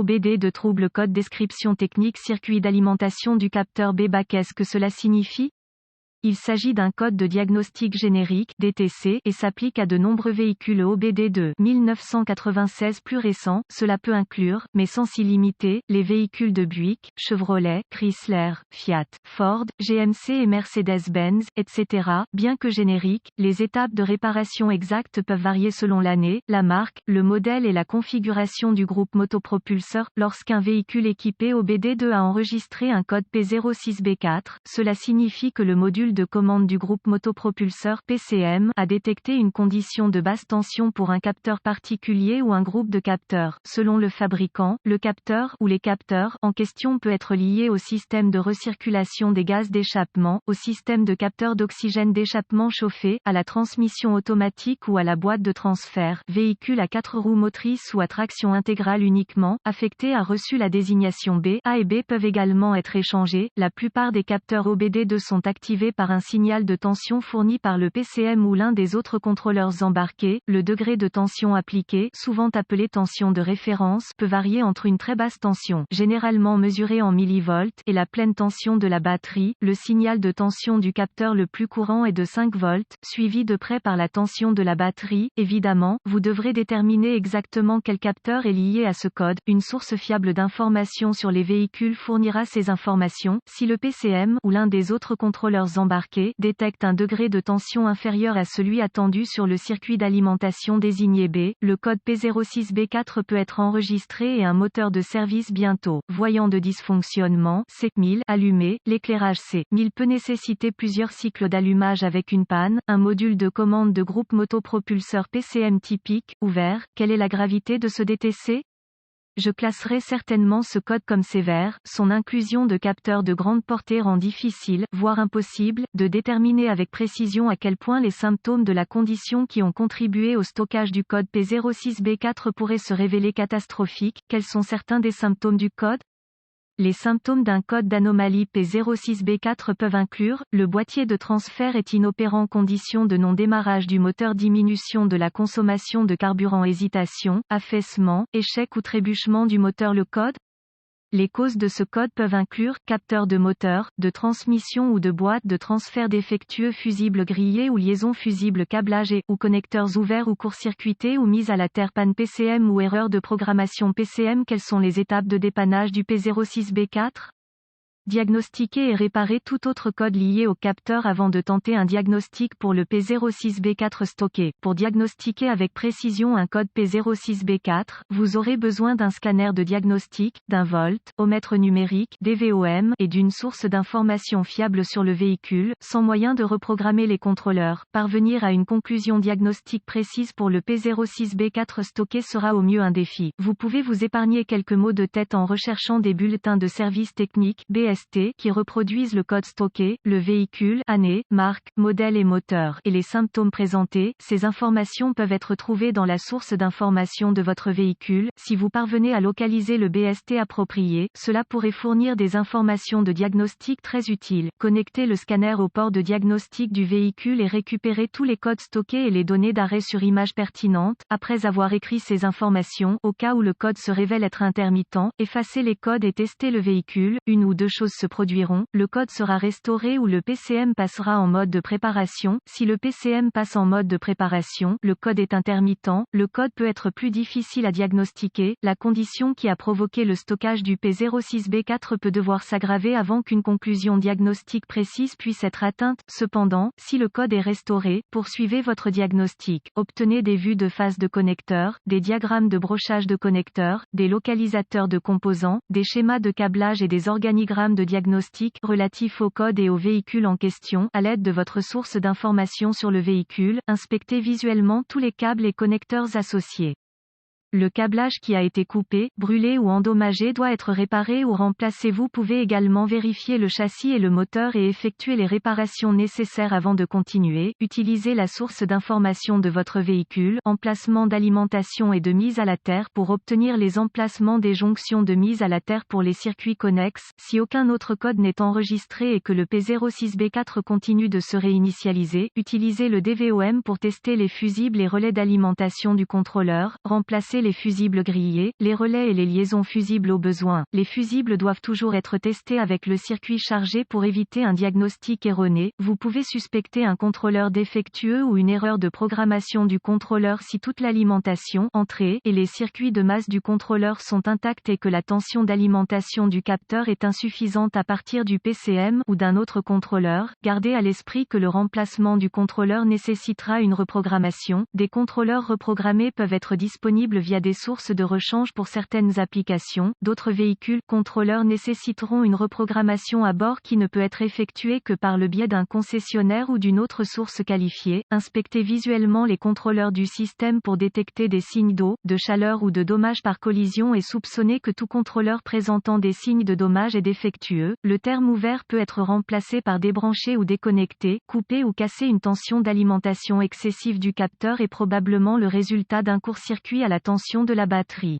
OBD2 trouble code description technique circuit d'alimentation du capteur B-BA. Qu'est-ce que cela signifie? Il s'agit d'un code de diagnostic générique (DTC) et s'applique à de nombreux véhicules OBD2 1996 plus récents. Cela peut inclure, mais sans s'y limiter, les véhicules de Buick, Chevrolet, Chrysler, Fiat, Ford, GMC et Mercedes-Benz, etc. Bien que génériques, les étapes de réparation exactes peuvent varier selon l'année, la marque, le modèle et la configuration du groupe motopropulseur. Lorsqu'un véhicule équipé OBD2 a enregistré un code P06B4, cela signifie que le module de commande du groupe motopropulseur PCM a détecté une condition de basse tension pour un capteur particulier ou un groupe de capteurs. Selon le fabricant, le capteur ou les capteurs en question peut être lié au système de recirculation des gaz d'échappement, au système de capteur d'oxygène d'échappement chauffé, à la transmission automatique ou à la boîte de transfert. Véhicule à 4 roues motrices ou à traction intégrale uniquement, affecté a reçu la désignation B. A et B peuvent également être échangés. La plupart des capteurs OBD2 sont activés par un signal de tension fourni par le PCM ou l'un des autres contrôleurs embarqués. Le degré de tension appliqué, souvent appelé tension de référence, peut varier entre une très basse tension, généralement mesurée en millivolts, et la pleine tension de la batterie. Le signal de tension du capteur le plus courant est de 5 volts, suivi de près par la tension de la batterie. Évidemment, vous devrez déterminer exactement quel capteur est lié à ce code. Une source fiable d'informations sur les véhicules fournira ces informations. Si le PCM ou l'un des autres contrôleurs embarqués détecte un degré de tension inférieur à celui attendu sur le circuit d'alimentation désigné B, le code P06B4 peut être enregistré et un moteur de service bientôt. Voyant de dysfonctionnement C1000 allumé, l'éclairage C1000 peut nécessiter plusieurs cycles d'allumage avec une panne. Un module de commande de groupe motopropulseur PCM typique, ouvert. Quelle est la gravité de ce DTC? Je classerai certainement ce code comme sévère. Son inclusion de capteurs de grande portée rend difficile, voire impossible, de déterminer avec précision à quel point les symptômes de la condition qui ont contribué au stockage du code P06B4 pourraient se révéler catastrophiques. Quels sont certains des symptômes du code? Les symptômes d'un code d'anomalie P06B4 peuvent inclure, le boîtier de transfert est inopérant, condition de non-démarrage du moteur, diminution de la consommation de carburant, hésitation, affaissement, échec ou trébuchement du moteur. Le code? Les causes de ce code peuvent inclure, capteur de moteur, de transmission ou de boîte de transfert défectueux, fusible grillé ou liaison fusible, câblage et, ou connecteurs ouverts ou court-circuités ou mise à la terre, panne PCM ou erreur de programmation PCM. Quelles sont les étapes de dépannage du P06B4? Diagnostiquer et réparer tout autre code lié au capteur avant de tenter un diagnostic pour le P06B4 stocké. Pour diagnostiquer avec précision un code P06B4, vous aurez besoin d'un scanner de diagnostic, d'un voltmètre numérique (DVOM) et d'une source d'information fiable sur le véhicule. Sans moyen de reprogrammer les contrôleurs, parvenir à une conclusion diagnostique précise pour le P06B4 stocké sera au mieux un défi. Vous pouvez vous épargner quelques maux de tête en recherchant des bulletins de service technique (BST) qui reproduisent le code stocké, le véhicule, année, marque, modèle et moteur, et les symptômes présentés. Ces informations peuvent être trouvées dans la source d'information de votre véhicule. Si vous parvenez à localiser le BST approprié, cela pourrait fournir des informations de diagnostic très utiles. Connectez le scanner au port de diagnostic du véhicule et récupérez tous les codes stockés et les données d'arrêt sur image pertinentes. Après avoir écrit ces informations, au cas où le code se révèle être intermittent, effacez les codes et testez le véhicule. Une ou deux choses se produiront, le code sera restauré ou le PCM passera en mode de préparation. Si le PCM passe en mode de préparation, le code est intermittent, le code peut être plus difficile à diagnostiquer. La condition qui a provoqué le stockage du P06B4 peut devoir s'aggraver avant qu'une conclusion diagnostique précise puisse être atteinte. Cependant, si le code est restauré, poursuivez votre diagnostic. Obtenez des vues de face de connecteurs, des diagrammes de brochage de connecteurs, des localisateurs de composants, des schémas de câblage et des organigrammes de diagnostic relatifs au code et au véhicule en question. À l'aide de votre source d'information sur le véhicule, inspectez visuellement tous les câbles et connecteurs associés. Le câblage qui a été coupé, brûlé ou endommagé doit être réparé ou remplacé. Vous pouvez également vérifier le châssis et le moteur et effectuer les réparations nécessaires avant de continuer. Utilisez la source d'information de votre véhicule, emplacement d'alimentation et de mise à la terre, pour obtenir les emplacements des jonctions de mise à la terre pour les circuits connexes. Si aucun autre code n'est enregistré et que le P06B4 continue de se réinitialiser, utilisez le DVOM pour tester les fusibles et relais d'alimentation du contrôleur. Remplacez tester les fusibles grillés, les relais et les liaisons fusibles au besoin. Les fusibles doivent toujours être testés avec le circuit chargé pour éviter un diagnostic erroné. Vous pouvez suspecter un contrôleur défectueux ou une erreur de programmation du contrôleur si toute l'alimentation, entrée, et les circuits de masse du contrôleur sont intacts et que la tension d'alimentation du capteur est insuffisante à partir du PCM ou d'un autre contrôleur. Gardez à l'esprit que le remplacement du contrôleur nécessitera une reprogrammation. Des contrôleurs reprogrammés peuvent être disponibles via des sources de rechange pour certaines applications. D'autres véhicules contrôleurs nécessiteront une reprogrammation à bord qui ne peut être effectuée que par le biais d'un concessionnaire ou d'une autre source qualifiée. Inspectez visuellement les contrôleurs du système pour détecter des signes d'eau, de chaleur ou de dommage par collision et soupçonnez que tout contrôleur présentant des signes de dommage est défectueux. Le terme ouvert peut être remplacé par débrancher ou déconnecter, couper ou casser. Une tension d'alimentation excessive du capteur est probablement le résultat d'un court-circuit à la tension de la batterie.